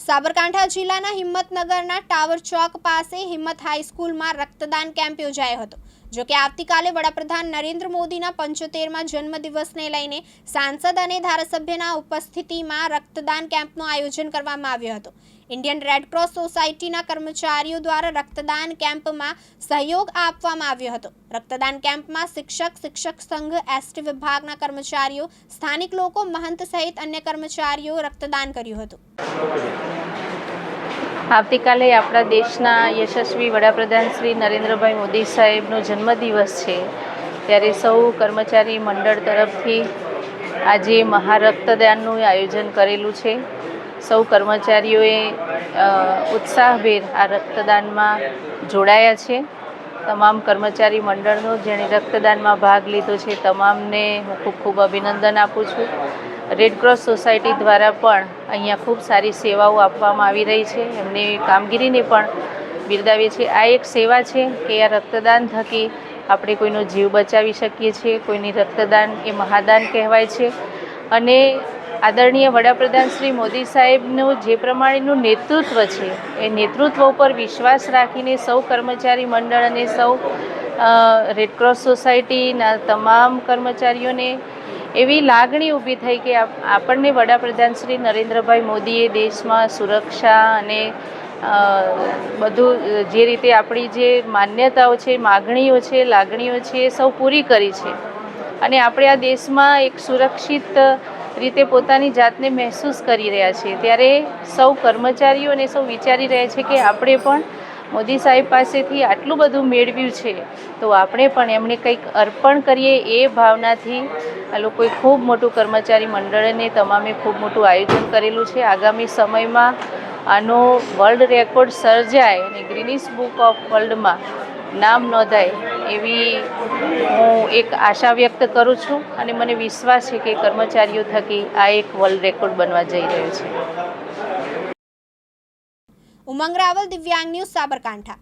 સાબરકાંઠા જિલ્લાના હિંમતનગરના ટાવર ચોક પાસે હિંમત હાઈસ્કૂલમાં રક્તદાન કેમ્પ યોજાયો હતો। જો કે આવતીકાલે વડાપ્રધાન નરેન્દ્ર મોદીના 75મા જન્મદિવસને લઈને સાંસદ અને ધારાસભ્યના ઉપસ્થિતિમાં રક્તદાન કેમ્પનું આયોજન કરવામાં આવ્યું હતું। ઇન્ડિયન રેડ ક્રોસ સોસાયટીના કર્મચારીઓ દ્વારા રક્તદાન કેમ્પમાં સહયોગ આપવામાં આવ્યો હતો। રક્તદાન કેમ્પમાં શિક્ષક સંઘ, એસટી વિભાગના કર્મચારીઓ, સ્થાનિક લોકો, મહંત સહિત અન્ય કર્મચારીઓ રક્તદાન કર્યું હતું। આવતીકાલે આપણા દેશના યશસ્વી વડાપ્રધાન શ્રી નરેન્દ્રભાઈ મોદી સાહેબનો જન્મદિવસ છે, ત્યારે સૌ કર્મચારી મંડળ તરફથી આજે મહારક્તદાનનું આયોજન કરેલું છે। સૌ કર્મચારીઓએ ઉત્સાહભેર આ રક્તદાનમાં જોડાયા છે। તમામ કર્મચારી મંડળનો જેણે રક્તદાનમાં ભાગ લીધો છે તમામને હું ખૂબ ખૂબ અભિનંદન આપું છું। રેડ ક્રોસ સોસાયટી દ્વારા પણ અહીંયા ખૂબ સારી સેવાઓ આપવામાં આવી રહી છે, એમની કામગીરીને પણ બિરદાવીએ છીએ। આ એક સેવા છે કે આ રક્તદાન થકી આપણે કોઈનો જીવ બચાવી શકીએ છીએ। કોઈની રક્તદાન એ મહાદાન કહેવાય છે અને આદરણીય વડાપ્રધાન શ્રી મોદી સાહેબનું જે પ્રમાણેનું નેતૃત્વ છે એ નેતૃત્વ ઉપર વિશ્વાસ રાખીને સૌ કર્મચારી મંડળ અને સૌ રેડ ક્રોસ સોસાયટીના તમામ કર્મચારીઓને એવી લાગણી ઊભી થઈ કે આપણને વડાપ્રધાન શ્રી નરેન્દ્રભાઈ મોદીએ દેશમાં સુરક્ષા અને બધું જે રીતે આપણી જે માન્યતાઓ છે, માગણીઓ છે, લાગણીઓ છે એ સૌ પૂરી કરી છે અને આપણે આ દેશમાં એક સુરક્ષિત રીતે પોતાની જાતને મહેસૂસ કરી રહ્યા છીએ। ત્યારે સૌ કર્મચારીઓ અને સૌ વિચારી રહ્યા છે કે આપણે પણ મોદી સાહેબ પાસેથી આટલું બધું મેળવ્યું છે તો આપણે પણ એમને કંઈક અર્પણ કરીએ, એ ભાવનાથી આ લોકોએ ખૂબ મોટું કર્મચારી મંડળને તમામે ખૂબ મોટું આયોજન કરેલું છે। આગામી સમયમાં આનો વર્લ્ડ રેકોર્ડ સર્જાય અને ગિનિસ બુક ઓફ વર્લ્ડમાં નામ નોંધાય એવી હું એક આશા વ્યક્ત કરું છું અને મને વિશ્વાસ છે કે કર્મચારીઓ થકી આ એક વર્લ્ડ રેકોર્ડ બનવા જઈ રહ્યો છે। ઉમંગ રાવલ, દિવ્યાંગ ન્યૂઝ, સાબરકાંઠા।